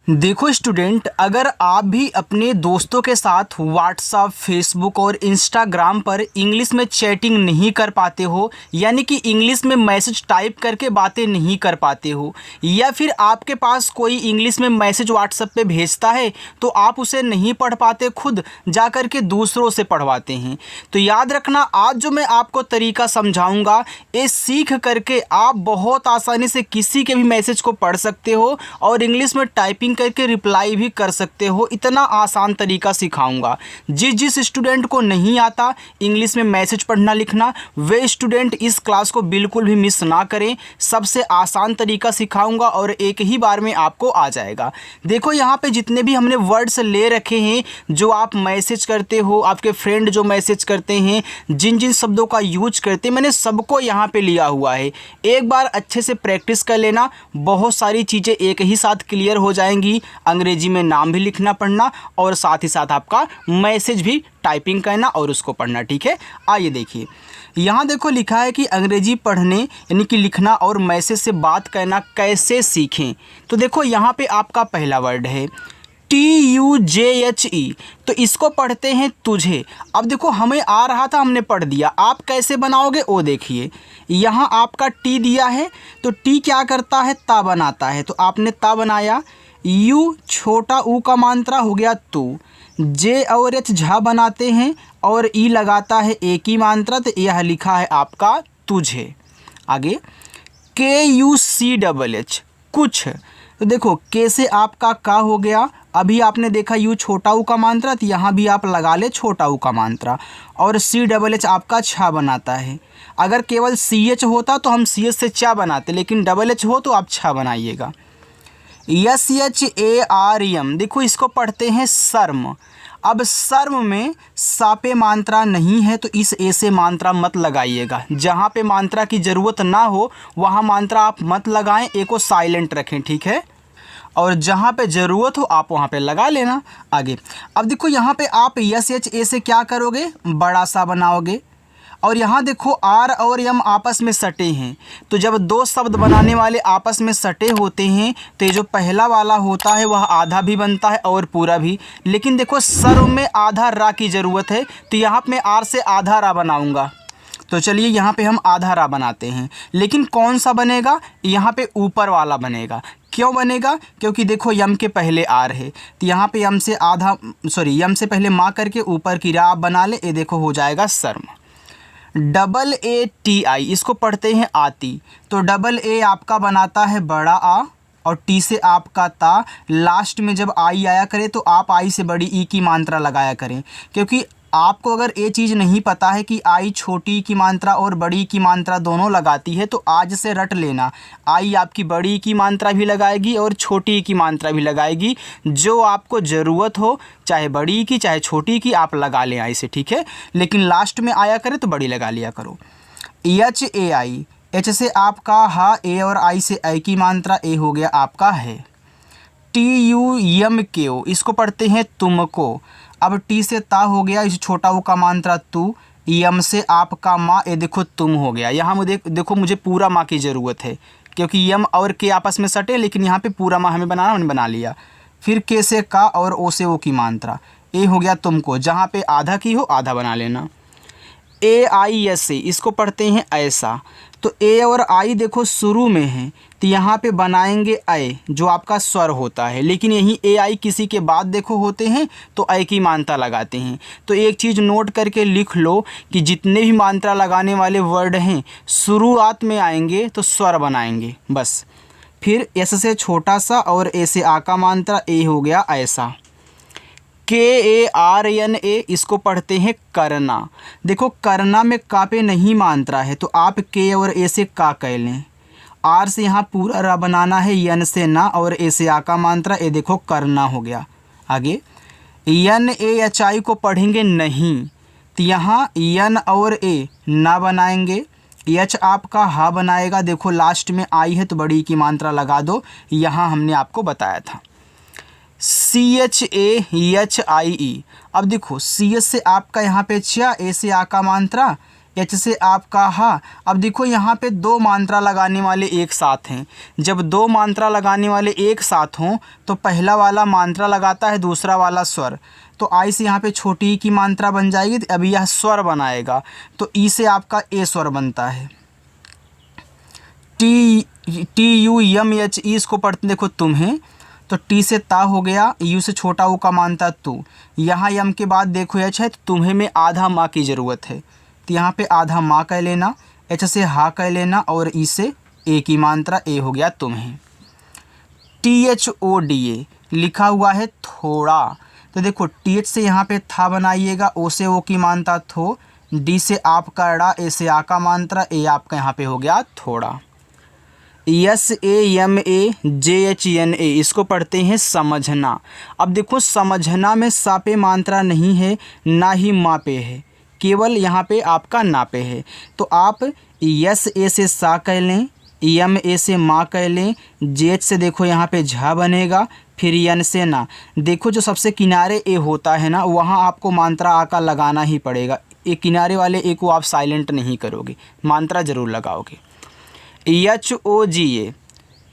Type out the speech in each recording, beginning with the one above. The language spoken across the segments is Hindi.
देखो स्टूडेंट, अगर आप भी अपने दोस्तों के साथ व्हाट्सएप, फेसबुक और इंस्टाग्राम पर इंग्लिश में चैटिंग नहीं कर पाते हो, यानी कि इंग्लिश में मैसेज टाइप करके बातें नहीं कर पाते हो, या फिर आपके पास कोई इंग्लिश में मैसेज व्हाट्सएप पे भेजता है तो आप उसे नहीं पढ़ पाते, खुद जा कर के दूसरों से पढ़वाते हैं, तो याद रखना आज जो मैं आपको तरीका समझाऊंगा ये सीख करके आप बहुत आसानी से किसी के भी मैसेज को पढ़ सकते हो और इंग्लिश में टाइपिंग करके रिप्लाई भी कर सकते हो। इतना आसान तरीका सिखाऊंगा। जिस स्टूडेंट को नहीं आता इंग्लिश में मैसेज पढ़ना लिखना, वे स्टूडेंट इस क्लास को बिल्कुल भी मिस ना करें। सबसे आसान तरीका सिखाऊंगा और एक ही बार में आपको आ जाएगा। देखो यहाँ पे जितने भी हमने वर्ड्स ले रखे हैं जो आप मैसेज करते हो, आपके फ्रेंड जो मैसेज करते हैं, जिन जिन शब्दों का यूज करते हैं, मैंने सबको यहाँ पे लिया हुआ है। एक बार अच्छे से प्रैक्टिस कर लेना, बहुत सारी चीज़ें एक ही साथ क्लियर हो जाएंगी। अंग्रेजी में नाम भी लिखना पढ़ना और साथ ही साथ आपका मैसेज भी टाइपिंग करना और उसको पढ़ना। ठीक है, आइए देखिए यहाँ देखो लिखा है कि अंग्रेजी पढ़ने यानी कि लिखना और मैसेज से बात करना कैसे सीखें। तो देखो यहाँ पे आपका पहला वर्ड है TUJHE, तो इसको पढ़ते हैं तुझे। अब देखो हमें आ रहा था, हमने पढ़ दिया, आप कैसे बनाओगे वो देखिए। यहाँ आपका टी दिया है तो टी क्या करता है, ता बनाता है, तो आपने ता बनाया। यू छोटा ऊ का मात्रा हो गया तू। जे और एच झा बनाते हैं और ई लगाता है एक ही मात्रा, तो यह लिखा है आपका तुझे। आगे KUCHH कुछ, तो देखो के से आपका का हो गया। अभी आपने देखा यू छोटा ऊ का मात्रा, तो यहाँ भी आप लगा ले छोटा ऊ का मात्रा। और CHH आपका छा बनाता है। अगर केवल CH होता तो हम CH से चा बनाते, लेकिन DH हो तो आप छा बनाइएगा। SHARM, देखो इसको पढ़ते हैं शर्म। अब शर्म में सा पे मात्रा नहीं है तो इस ए से मात्रा मत लगाइएगा। जहाँ पे मात्रा की ज़रूरत ना हो वहाँ मात्रा आप मत लगाएं, ए को साइलेंट रखें। ठीक है, और जहाँ पे ज़रूरत हो आप वहाँ पे लगा लेना। आगे अब देखो यहाँ पे आप SHA से क्या करोगे, बड़ा सा बनाओगे। और यहाँ देखो आर और यम आपस में सटे हैं, तो जब दो शब्द बनाने वाले आपस में सटे होते हैं तो ये जो पहला वाला होता है वह आधा भी बनता है और पूरा भी। लेकिन देखो सर्व में आधा रा की ज़रूरत है, तो यहाँ पे मैं आर से आधा रा बनाऊँगा। तो चलिए यहाँ पे हम आधा रा बनाते हैं, लेकिन कौन सा बनेगा, यहाँ पे ऊपर वाला बनेगा। क्यों बनेगा, क्योंकि देखो यम के पहले आर है, तो यहाँ पे यम से यम से पहले माँ करके ऊपर की रा आप बना ले, ये देखो हो जाएगा शर्म। AATI, इसको पढ़ते हैं आती, तो AA आपका बनाता है बड़ा आ और टी से आपका ता। लास्ट में जब आई आया करे तो आप आई से बड़ी ई की मात्रा लगाया करें, क्योंकि आपको अगर ये चीज़ नहीं पता है कि आई छोटी की मात्रा और बड़ी की मात्रा दोनों लगाती है, तो आज से रट लेना, आई आपकी बड़ी की मात्रा भी लगाएगी और छोटी की मात्रा भी लगाएगी। जो आपको ज़रूरत हो, चाहे बड़ी की चाहे छोटी की, आप लगा लें आई से। ठीक है, लेकिन लास्ट में आया करे तो बड़ी लगा लिया करो। HAI, एच से आपका हा, ए और आई से आई की मात्रा, ए हो गया आपका है। TUMKO, इसको पढ़ते हैं तुमको। अब टी से ता हो गया, इस छोटा वो का मात्रा तू। यम से आपका माँ, ये देखो तुम हो गया। यहाँ मुझे देखो मुझे पूरा माँ की ज़रूरत है, क्योंकि यम और के आपस में सटे, लेकिन यहाँ पे पूरा माँ हमें बनाना, हमने बना लिया। फिर के से का और ओ से ओ की मात्रा, ए हो गया तुमको। जहाँ पे आधा की हो आधा बना लेना। AISA, इसको पढ़ते हैं ऐसा, तो ए और आई देखो शुरू में है, तो यहाँ पे बनाएंगे ए जो आपका स्वर होता है, लेकिन यहीं AI किसी के बाद देखो होते हैं तो ए की मात्रा लगाते हैं। तो एक चीज़ नोट करके लिख लो कि जितने भी मात्रा लगाने वाले वर्ड हैं शुरुआत में आएंगे तो स्वर बनाएंगे बस। फिर एस से छोटा सा और ए से आ का मात्रा, ए हो गया ऐसा। KARNA, इसको पढ़ते हैं करना। देखो करना में का पे नहीं मात्रा है, तो आप के और ए से का कह लें। आर से यहाँ पूरा रा बनाना है, यन से ना और ए से आ का मात्रा, ए देखो करना हो गया। आगे NAHI को पढ़ेंगे नहीं, तो यहाँ यन और ए ना बनाएंगे। एच आपका हा बनाएगा, देखो लास्ट में आई है तो बड़ी की मात्रा लगा दो, यहाँ हमने आपको बताया था। CHAHIE, अब देखो सी एच से आपका यहाँ पे चा, ए से आ का मात्रा, एच से आपका हा। अब देखो यहाँ पे दो मात्रा लगाने वाले एक साथ हैं। जब दो मात्रा लगाने वाले एक साथ हों तो पहला वाला मात्रा लगाता है, दूसरा वाला स्वर। तो आई से यहाँ पे छोटी ई की मात्रा बन जाएगी, तो अभी यह स्वर बनाएगा। तो ई से आपका ए स्वर बनता है। TUMH, इसको पढ़ते देखो तुम्हें, तो टी से ता हो गया, यू से छोटा ऊ का मानता तू। यहाँ यम के बाद देखो एच है, तो तुम्हें में आधा माँ की ज़रूरत है, तो यहाँ पे आधा माँ कह लेना, एच से हा कह लेना, और ई से ए की मात्रा, ए हो गया तुम्हें। THODA लिखा हुआ है थोड़ा, तो देखो TH से यहाँ पे था बनाइएगा, ओ से ओ की मात्रा थो, डी से आपका ड़ा, ए से आ का मात्रा, ए आपका यहाँ पे हो गया थोड़ा। SAMAJHNA, इसको पढ़ते हैं समझना। अब देखो समझना में सा पे मात्रा नहीं है, ना ही मा पे है, केवल यहाँ पे आपका ना पे है। तो आप यस ए से सा कह लें, यम ए से माँ कह लें, जेच से देखो यहाँ पे झा बनेगा, फिर यन से ना। देखो जो सबसे किनारे ए होता है ना, वहाँ आपको मात्रा आ का लगाना ही पड़ेगा। ए किनारे वाले ए को आप साइलेंट नहीं करोगे, मात्रा ज़रूर लगाओगे। HOGA,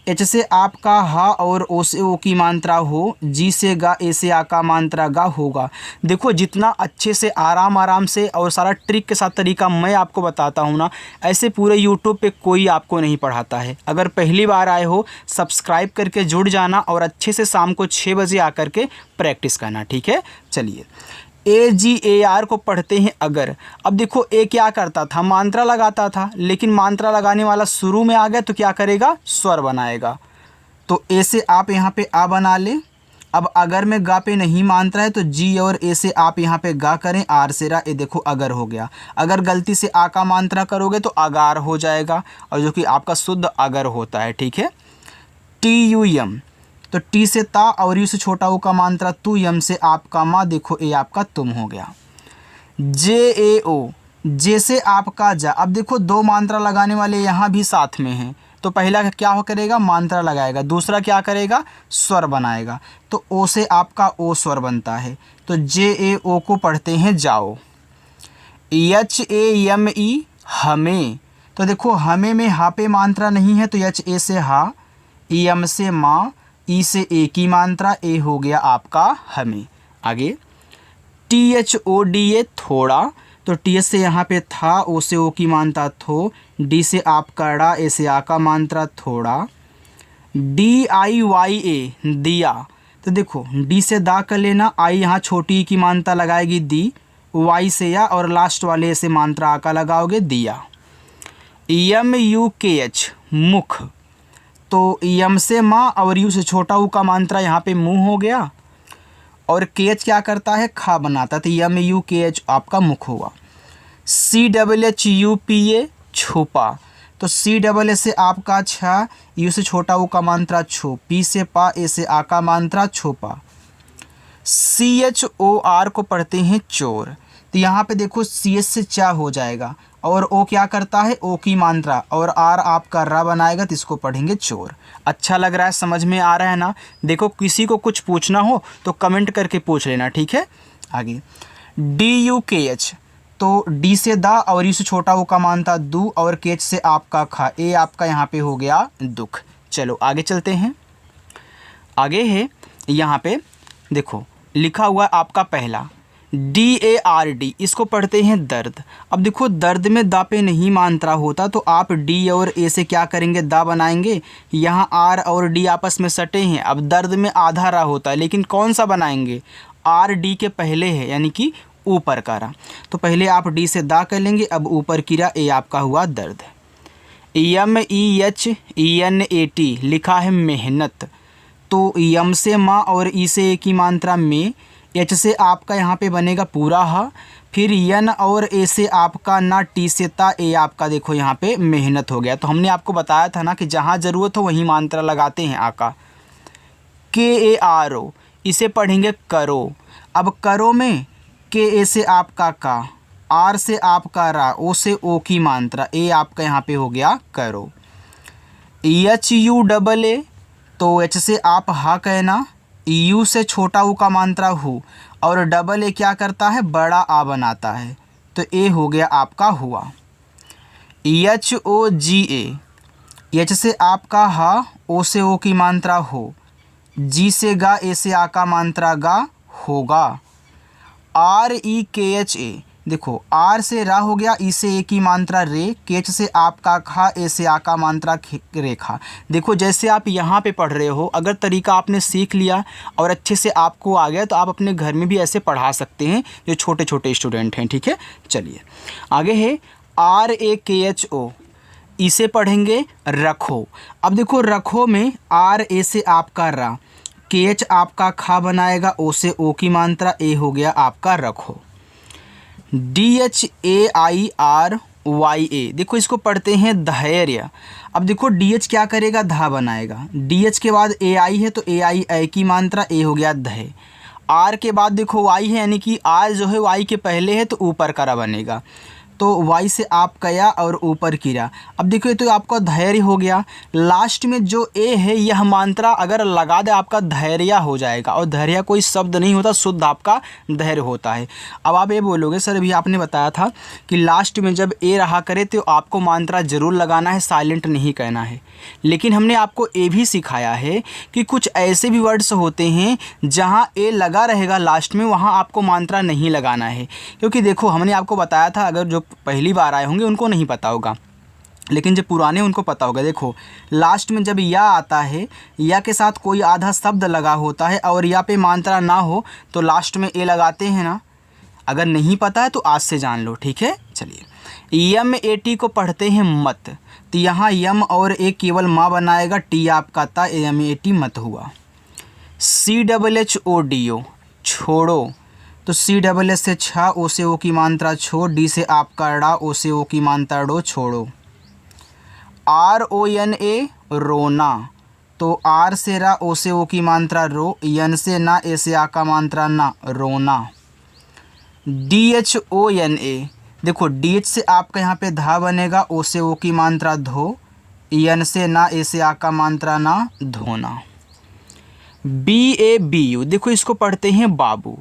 एच से आपका हा और ओ से ओ की मात्रा हो, जी से गा, ए से आ का मात्रा गा होगा। देखो जितना अच्छे से आराम से और सारा ट्रिक के साथ तरीका मैं आपको बताता हूँ ना, ऐसे पूरे यूट्यूब पे कोई आपको नहीं पढ़ाता है। अगर पहली बार आए हो, सब्सक्राइब करके जुड़ जाना और अच्छे से शाम को 6 बजे आकर के प्रैक्टिस करना, ठीक है। चलिए AGAR को पढ़ते हैं अगर। अब देखो ए क्या करता था, मात्रा लगाता था, लेकिन मात्रा लगाने वाला शुरू में आ गया तो क्या करेगा, स्वर बनाएगा। तो ए से आप यहाँ पे आ बना लें। अब अगर में गा पे नहीं मात्रा है तो जी और ए से आप यहाँ पे गा करें, आर से रा, ए देखो अगर हो गया। अगर गलती से आ का मात्रा करोगे तो अगार हो जाएगा, और जो कि आपका शुद्ध अगर होता है, ठीक है। TUM, तो टी से ता और यू से छोटा ऊ का मात्रा तू, यम से आपका माँ, देखो ए आपका तुम हो गया। JAO, जे से आपका जा। अब देखो दो मात्रा लगाने वाले यहाँ भी साथ में हैं, तो पहला क्या हो करेगा, मात्रा लगाएगा, दूसरा क्या करेगा, स्वर बनाएगा। तो ओ से आपका ओ स्वर बनता है, तो JAO को पढ़ते हैं जाओ। HAME, हमें, तो देखो हमें में हा पे मात्रा नहीं है, तो HA से हा, यम से माँ, ई से ए की मात्रा, ए हो गया आपका हमें। आगे THODA थोड़ा, तो टी से यहाँ पे था, ओ से ओ की मात्रा थो, डी से आपका ड़ा, ए से आ का मात्रा थोड़ा। DIYA दिया, तो देखो डी से दा कर लेना, आई यहाँ छोटी की मात्रा लगाएगी दी, वाई से या, और लास्ट वाले से मात्रा आ का लगाओगे दिया। MUKH मुख, तो यम से माँ और यू से छोटा ऊ का मात्रा यहाँ पे मुँह हो गया, और केच क्या करता है, खा बनाता, तो MUKH आपका मुख हुआ। CHHUPA छुपा, तो CAA से आपका छा, यू से छोटा ऊ का मात्रा छो, पी से पा, ए से आ का मात्रा छोपा। CHOR को पढ़ते हैं चोर, तो यहाँ पे देखो CS से चा हो जाएगा, और ओ क्या करता है, ओ की मात्रा, और आर आपका रा बनाएगा, तो इसको पढ़ेंगे चोर। अच्छा लग रहा है, समझ में आ रहा है ना। देखो किसी को कुछ पूछना हो तो कमेंट करके पूछ लेना, ठीक है। आगे DUKH, तो डी से दा और यू से छोटा ओ का मात्रा दू, और केच से आपका खा, ए आपका यहाँ पे हो गया दुख। चलो आगे चलते हैं। आगे है यहाँ पे देखो लिखा हुआ आपका पहला DARD, इसको पढ़ते हैं दर्द। अब देखो दर्द में दा पे नहीं मात्रा होता, तो आप डी और ए से क्या करेंगे, दा बनाएंगे। यहाँ आर और डी आपस में सटे हैं। अब दर्द में आधा रा होता है, लेकिन कौन सा बनाएंगे, आर डी के पहले है, यानी कि ऊपर का रा, तो पहले आप डी से दा कर लेंगे। अब ऊपर की रा, ए आपका हुआ दर्द। MEHNAT लिखा है मेहनत, तो यम से माँ और ई से ए की मात्रा में, एच से आपका यहाँ पे बनेगा पूरा हा, फिर यन और ए से आपका ना, टी से ता, ए आपका देखो यहाँ पे मेहनत हो गया। तो हमने आपको बताया था ना कि जहाँ ज़रूरत हो वहीं मात्रा लगाते हैं आका। KARO, इसे पढ़ेंगे करो। अब करो में के ए से आपका का, आर से आपका रा, ओ से ओ की मात्रा, ए आपका यहाँ पे हो गया करो। HUAA, तो एच से आप हा कहना, यू से छोटा ऊ का मात्रा हु, और डबल ए क्या करता है, बड़ा आ बनाता है, तो ए हो गया आपका हुआ। HOGA, एच से आपका हा, ओ से ओ की मात्रा हो, जी से गा, ए से आ का मात्रा गा, होगा। REKHA, देखो आर से रा हो गया, ई से ए की मात्रा रे, केच से आपका खा, ए से आ का मात्रा रेखा। देखो जैसे आप यहाँ पे पढ़ रहे हो, अगर तरीका आपने सीख लिया और अच्छे से आपको आ गया तो आप अपने घर में भी ऐसे पढ़ा सकते हैं जो छोटे छोटे स्टूडेंट हैं। ठीक है, चलिए आगे है RAKHO, इसे पढ़ेंगे रखो। अब देखो रखो में आर ए से आपका रा, के एच आपका खा बनाएगा, ओ से ओ की मात्रा, ए हो गया आपका रखो। DHAIRYA, देखो इसको पढ़ते हैं धैर्य। अब देखो DH क्या करेगा, धा बनाएगा, DH के बाद AI है तो AI ए की मात्रा, ए हो गया धै। R के बाद देखो Y है, यानी कि R जो है Y के पहले है तो ऊपर करा बनेगा, तो Y से आप कया और ऊपर किरा। अब देखो ये तो आपका धैर्य हो गया। लास्ट में जो ए है यह मात्रा अगर लगा दे आपका धैर्य हो जाएगा, और धैर्य कोई शब्द नहीं होता, शुद्ध आपका धैर्य होता है। अब आप ये बोलोगे सर अभी आपने बताया था कि लास्ट में जब ए रहा करे तो आपको मात्रा ज़रूर लगाना है, साइलेंट नहीं कहना है। लेकिन हमने आपको ये भी सिखाया है कि कुछ ऐसे भी वर्ड्स होते हैं जहाँ ए लगा रहेगा लास्ट में, वहाँ आपको मात्रा नहीं लगाना है। क्योंकि देखो हमने आपको बताया था, अगर जो पहली बार आए होंगे उनको नहीं पता होगा, लेकिन जो पुराने उनको पता होगा। देखो लास्ट में जब या आता है, या के साथ कोई आधा शब्द लगा होता है और या पे मात्रा ना हो तो लास्ट में ए लगाते हैं ना। अगर नहीं पता है तो आज से जान लो। ठीक है, चलिए MAT को पढ़ते हैं मत, तो यहाँ यम और ए केवल माँ बनाएगा, टी आपका ता, MAT मत हुआ। CHHODO, छोड़ो, तो CSS से छा, ओ से ओ की मात्रा छो, डी से आपका ड़ा, ओ से ओ की मात्रा डो, छोड़ो। RONA, रोना, तो आर से रा, ओ से ओ की मात्रा रो, यन से ना, ए से आ का मात्रा ना, रोना। DHONA, देखो DH से आपका यहाँ पे धा बनेगा, ओ से ओ की मात्रा धो, यन से ना, ए से आ का मात्रा ना, धोना। BABU, देखो इसको पढ़ते हैं बाबू।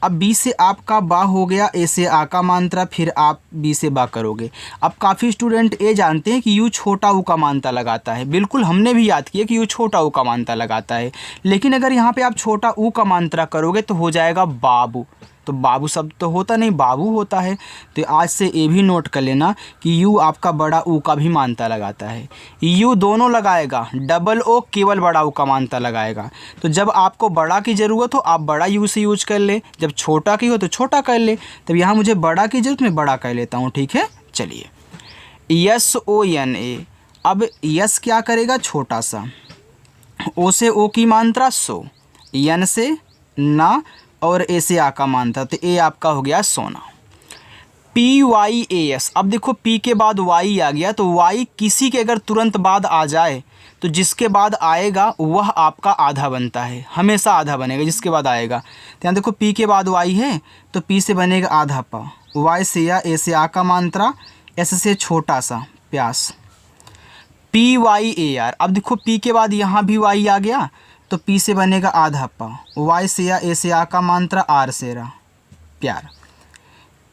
अब बी से आपका बा हो गया, ए से आ का मात्रा, फिर आप बी से बा करोगे। अब काफ़ी स्टूडेंट ये जानते हैं कि यू छोटा ऊ का मात्रा लगाता है, बिल्कुल हमने भी याद किया कि यू छोटा ऊ का मात्रा लगाता है। लेकिन अगर यहाँ पे आप छोटा ऊ का मात्रा करोगे तो हो जाएगा बाबू, तो बाबू शब्द तो होता नहीं, बाबू होता है। तो आज से ये भी नोट कर लेना कि यू आपका बड़ा ऊ का भी मात्रा लगाता है। यू दोनों लगाएगा, डबल ओ केवल बड़ा ऊ का मात्रा लगाएगा। तो जब आपको बड़ा की ज़रूरत हो आप बड़ा यू से यूज कर ले, जब छोटा की हो तो छोटा कर ले। तब यहाँ मुझे बड़ा की ज़रूरत, मैं बड़ा कर लेता हूँ। ठीक है, चलिए SONA, अब यस क्या करेगा, छोटा सा, ओ से ओ की मात्रा सो, यन से ना और ए से आ का मात्रा, तो ए आपका हो गया सोना। PYAS, अब देखो पी के बाद वाई आ गया, तो वाई किसी के अगर तुरंत बाद आ जाए तो जिसके बाद आएगा वह आपका आधा बनता है, हमेशा आधा बनेगा जिसके बाद आएगा। तो यहाँ देखो पी के बाद वाई है तो पी से बनेगा आधा पा, वाई से या, ए से आ का मात्रा, एस से छोटा सा प्यास। PYAR, अब देखो पी के बाद यहाँ भी वाई आ गया तो पी से बनेगा आधा पा, वाई से या, ए से आ का मात्रा, आर से रा, प्यार।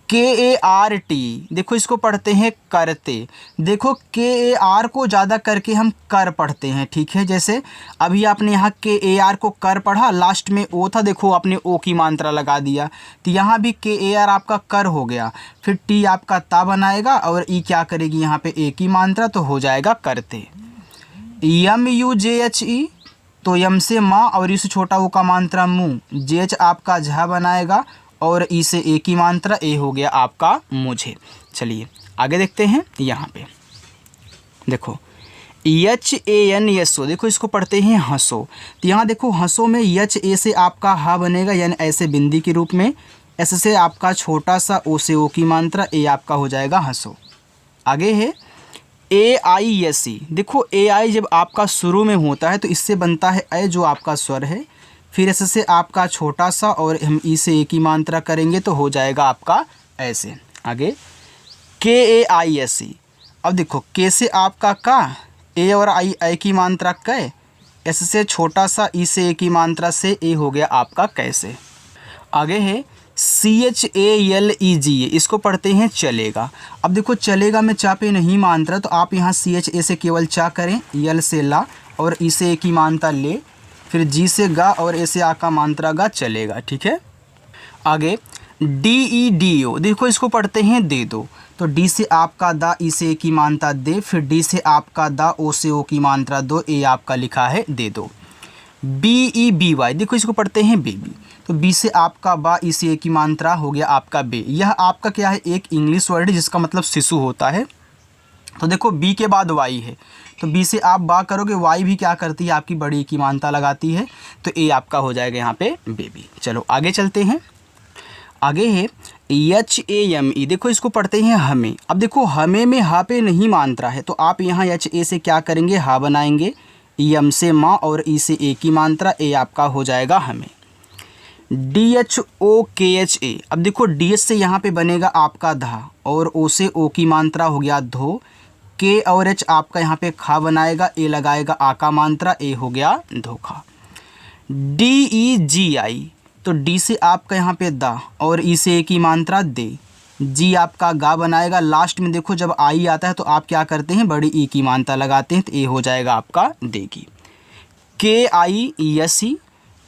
KART, देखो इसको पढ़ते हैं करते। देखो KAR को ज़्यादा करके हम कर पढ़ते हैं। ठीक है, जैसे अभी आपने यहाँ KAR को कर पढ़ा, लास्ट में ओ था, देखो आपने ओ की मात्रा लगा दिया, तो यहाँ भी KAR आपका कर हो गया। फिर टी आपका ता बनाएगा और ई क्या करेगी यहाँ पे, ए की मात्रा, तो हो जाएगा करते। MUJHE, तो यम से माँ और इस छोटा ओ का मात्रा मुँह, जेच आपका झा बनाएगा और ई से ए की मात्रा, ए हो गया आपका मुझे। चलिए आगे देखते हैं। यहाँ पे देखो HANSO, देखो इसको पढ़ते हैं हंसो। तो यहाँ देखो हंसो में यच ए से आपका हा बनेगा, यानी ऐसे बिंदी के रूप में, एस से आपका छोटा सा, ओ से ओ की मात्रा, ए आपका हो जाएगा हंसो। आगे है AISE, देखो AI जब आपका शुरू में होता है तो इससे बनता है ए जो आपका स्वर है, फिर एस से आपका छोटा सा और हम ई से ए की मात्रा करेंगे तो हो जाएगा आपका ऐसे। आगे KAISE, अब देखो के से आपका का, ए और आई, ए की मात्रा कै, एस से छोटा सा, ई से ए की मात्रा से, ए हो गया आपका कैसे। आगे है CHALEG इसको पढ़ते हैं चलेगा। अब देखो चलेगा में चा पे नहीं मात्रा, तो आप यहाँ CHA से केवल चा करें, यल से ला और ई से एक ही मात्रा ले, फिर जी से गा और ए से आ का मात्रा गा, चलेगा। ठीक है, आगे DEDO देखो इसको पढ़ते हैं दे दो, तो डी से आपका दा, ई से एक ही मात्रा दे, फिर डी से आपका दा, ओ से ओ की मात्रा दो, ए आपका लिखा है दे दो। BEBY देखो इसको पढ़ते हैं बेबी, तो बी से आपका बा, ई से एक ही मात्रा हो गया आपका बे। यह आपका क्या है, एक इंग्लिश वर्ड है जिसका मतलब शिशु होता है। तो देखो बी के बाद वाई है, तो बी से आप बा करोगे, वाई भी क्या करती है आपकी बड़ी की मात्रा लगाती है, तो ए आपका हो जाएगा यहाँ पे बेबी। चलो आगे चलते हैं, आगे है HAME देखो इसको पढ़ते हैं हमें। अब देखो हमें में हा पे नहीं मात्रा है, तो आप यहाँ HA से क्या करेंगे, हा बनाएंगे, यम से माँ और ई से ए की मात्रा, ए आपका हो जाएगा हमें। DHOKHA अब देखो DH से यहाँ पे बनेगा आपका धा और ओ से ओ की मात्रा हो गया धो, के और एच आपका यहाँ पे खा बनाएगा, ए लगाएगा आ का मात्रा, ए हो गया धोखा। DEGI तो डी से आपका यहाँ पे दा और ई से ए की मात्रा दे, जी आपका गा बनाएगा, लास्ट में देखो जब आई आता है तो आप क्या करते हैं, बड़ी ई की मात्रा लगाते हैं, तो ए हो जाएगा आपका देगी। KIESE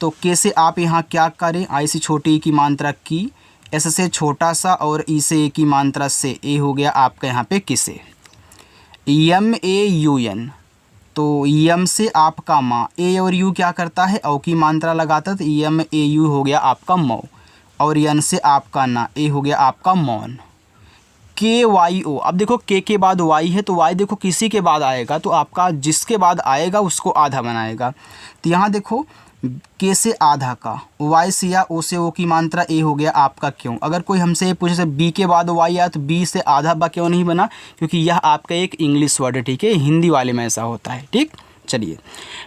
तो के से आप यहाँ क्या करें, आई से छोटी ई की मात्रा की, एस से छोटा सा और ई से ए की मात्रा से, ए हो गया आपका यहाँ पे किसे। MAUN तो यम से आपका माँ, ए और यू क्या करता है, औ की मात्रा लगाता, तो MAU हो गया आपका मौ, और यन से आपका ना, ए हो गया आपका मौन। KYO अब देखो के बाद वाई है, तो वाई देखो किसी के बाद आएगा, तो आपका जिसके बाद आएगा उसको आधा बनाएगा। तो यहाँ देखो के से आधा का, वाई से या ओ से ओ की मात्रा, ए हो गया आपका क्यों। अगर कोई हमसे ये पूछे बी के बाद वाई आया तो बी से आधा बा क्यों नहीं बना, क्योंकि यह आपका एक इंग्लिश वर्ड है। ठीक है, हिंदी वाले में ऐसा होता है। ठीक, चलिए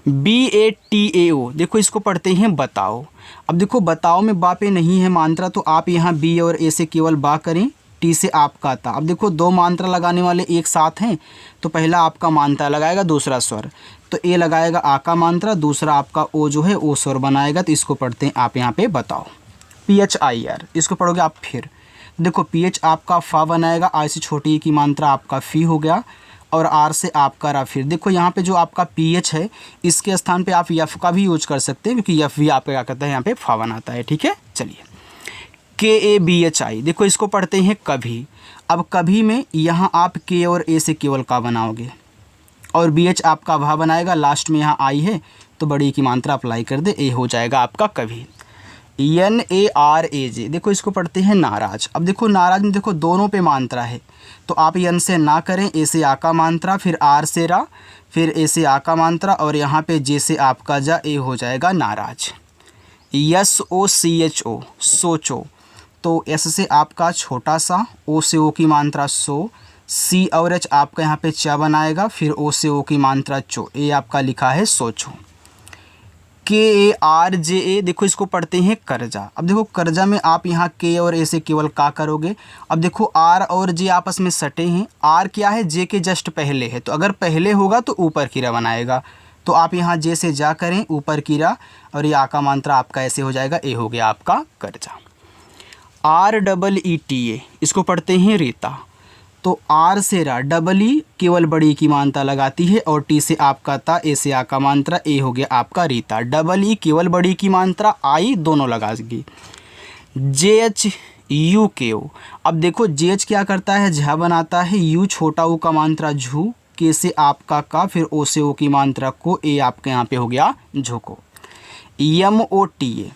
BATAO देखो इसको पढ़ते हैं बताओ। अब देखो बताओ में बा पे नहीं है मात्रा, तो आप यहाँ बी और ए से केवल बा करें, टी से आपका था। अब देखो दो मात्रा लगाने वाले एक साथ हैं, तो पहला आपका मात्रा लगाएगा, दूसरा स्वर, तो ए लगाएगा आ का मात्रा, दूसरा आपका ओ जो है ओ स्वर बनाएगा, तो इसको पढ़ते हैं आप यहाँ पे बताओ। PHIR इसको पढ़ोगे आप फिर, देखो PH आपका फा बनाएगा, आई से छोटी की मात्रा आपका फी हो गया, और आर से आपका रा। फिर देखो यहाँ पे जो आपका PH है इसके स्थान पे आप यफ का भी यूज कर सकते हैं, क्योंकि यफ भी आपका क्या करता है, यहाँ पे फा बनाता है। ठीक है, चलिए KABHI देखो इसको पढ़ते हैं कभी। अब कभी में यहाँ आप के और ए से केवल का बनाओगे, और BH आपका भा बनाएगा, लास्ट में यहाँ आई है तो बड़ी की मात्रा अप्लाई कर दे, ए हो जाएगा आपका कभी। NARAJ देखो इसको पढ़ते हैं नाराज। अब देखो नाराज में देखो दोनों पे मात्रा है, तो आप यन से ना करें, ए से आ का मात्रा, फिर आर से रा, फिर ए से आ का मात्रा, और यहाँ पे जे से आपका जा, ए हो जाएगा नाराज। SOCHO सोचो, तो एस से आपका छोटा सा, ओ से ओ की मात्रा सो, सी और एच आपका यहाँ पे चा बनाएगा, फिर ओ से ओ की मात्रा चो, ए आपका लिखा है सोचो। KARJA देखो इसको पढ़ते हैं कर्जा। अब देखो कर्जा में आप यहाँ के और ए से केवल का करोगे। अब देखो आर और जे आपस में सटे हैं, आर क्या है, जे के जस्ट पहले है, तो अगर पहले होगा तो ऊपर की रा बनाएगा, तो आप यहाँ जे से जा करें, ऊपर की रा, और ये आ का मात्रा आपका ऐसे हो जाएगा, ए हो गया आपका कर्जा। REETA इसको पढ़ते हैं रीता। तो आर से रा, डबल ई केवल बड़ी की मात्रा लगाती है, और टी से आपका ता, ए से आ का मात्रा, ए हो गया आपका रीता। डबल ई केवल बड़ी की मात्रा, आई दोनों लगाएगी। JHUKO अब देखो JH क्या करता है, झा बनाता है, यू छोटा ऊ का मात्रा झू, के से आपका का, फिर ओ से ओ की मात्रा को, ए आपके यहाँ पे हो गया झोको। MOTA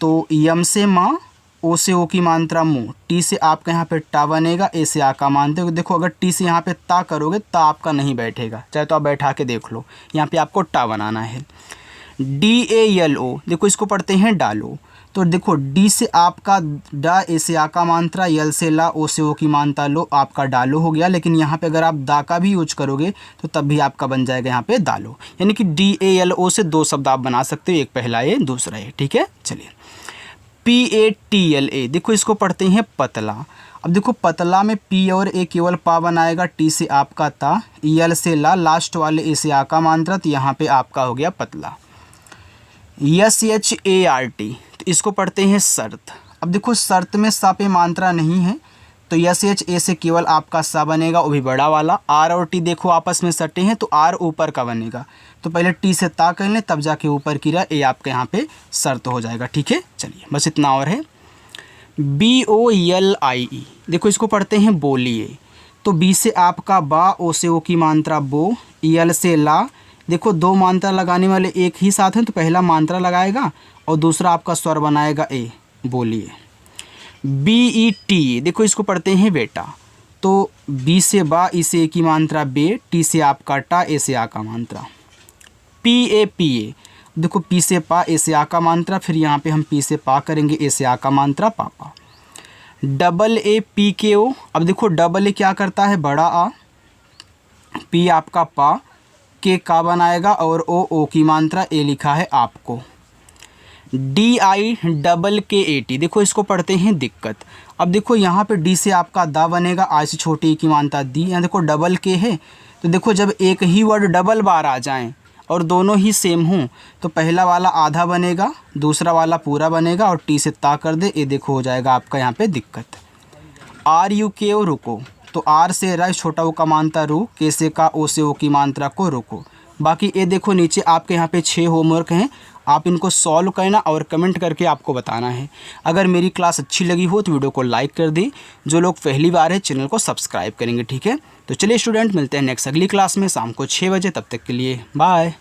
तो यम से माँ, ओ से ओ की मात्रा मुँह, टी से आपका यहाँ पे टा बनेगा, ए से आ का मानते हो। देखो अगर टी से यहाँ पे ता करोगे ता आपका नहीं बैठेगा, चाहे तो आप बैठा के देख लो, यहाँ पे आपको टा बनाना है। DALO देखो इसको पढ़ते हैं डालो। तो देखो डी से आपका डा, ए से आ का मात्रा, यल से ला, ओ से ओ की मात्रा लो, आपका डालो हो गया। लेकिन यहाँ पे अगर आप दा का भी यूज करोगे तो तब भी आपका बन जाएगा यहाँ पे दालो, यानी कि DALO से दो शब्द आप बना सकते हो, एक पहला ए दूसरा ए। ठीक है, चलिए PATLA देखो इसको पढ़ते हैं पतला। अब देखो पतला में पी और ए केवल पा बनाएगा, टी से आपका ता, यल से ला, लास्ट वाले ए से आ का मात्रा, तो यहाँ पे आपका हो गया पतला। SHART तो इसको पढ़ते हैं शर्त। अब देखो शर्त में सा पे मात्रा नहीं है तो यस एच ए से केवल आपका सा बनेगा, वो भी बड़ा वाला। आर और टी देखो आपस में सटे हैं तो आर ऊपर का बनेगा, तो पहले टी से ता कर लें तब जाके ऊपर की रहा ए आपके यहाँ पे शर्त हो जाएगा। ठीक है, चलिए बस इतना और है। BOLIE देखो इसको पढ़ते हैं बोलिए, तो बी से आपका बा, ओ से ओ की मात्रा बो, यल से ला। देखो दो मात्रा लगाने वाले एक ही साथ हैं तो पहला मात्रा लगाएगा और दूसरा आपका स्वर बनाएगा ए, बोलिए। BET देखो इसको पढ़ते हैं बेटा, तो बी से बा, ई से ए की मात्रा बे, टी से आपका टा, ए से आ का मात्रा। PAPA देखो पी से पा, ए से आ का मात्रा, फिर यहाँ पे हम पी से पा करेंगे, ए से आ का मात्रा पापा। AAPKO अब देखो डबल ए क्या करता है, बड़ा आ, पी आपका पा, के का बनाएगा और ओ की मात्रा, ए लिखा है आपको। DIKKAT देखो इसको पढ़ते हैं दिक्कत। अब देखो यहाँ पे डी से आपका दा बनेगा, आई से छोटी की मात्रा दी, यहाँ देखो डबल के है तो देखो जब एक ही वर्ड डबल बार आ जाएं और दोनों ही सेम हों तो पहला वाला आधा बनेगा, दूसरा वाला पूरा बनेगा और टी से ता कर दे, ये देखो हो जाएगा आपका यहाँ पे दिक्कत। RUKO रुको, तो आर से रा, छोटा ओ का मात्रा रू, के से का, ओ से ओ की मात्रा को रुको। बाकी ये देखो नीचे आपके यहाँ पे 6 होमवर्क हैं, आप इनको सॉल्व करना और कमेंट करके आपको बताना है। अगर मेरी क्लास अच्छी लगी हो तो वीडियो को लाइक कर दें, जो लोग पहली बार है चैनल को सब्सक्राइब करेंगे। ठीक है, तो चलिए स्टूडेंट मिलते हैं नेक्स्ट अगली क्लास में शाम को 6 बजे, तब तक के लिए बाय।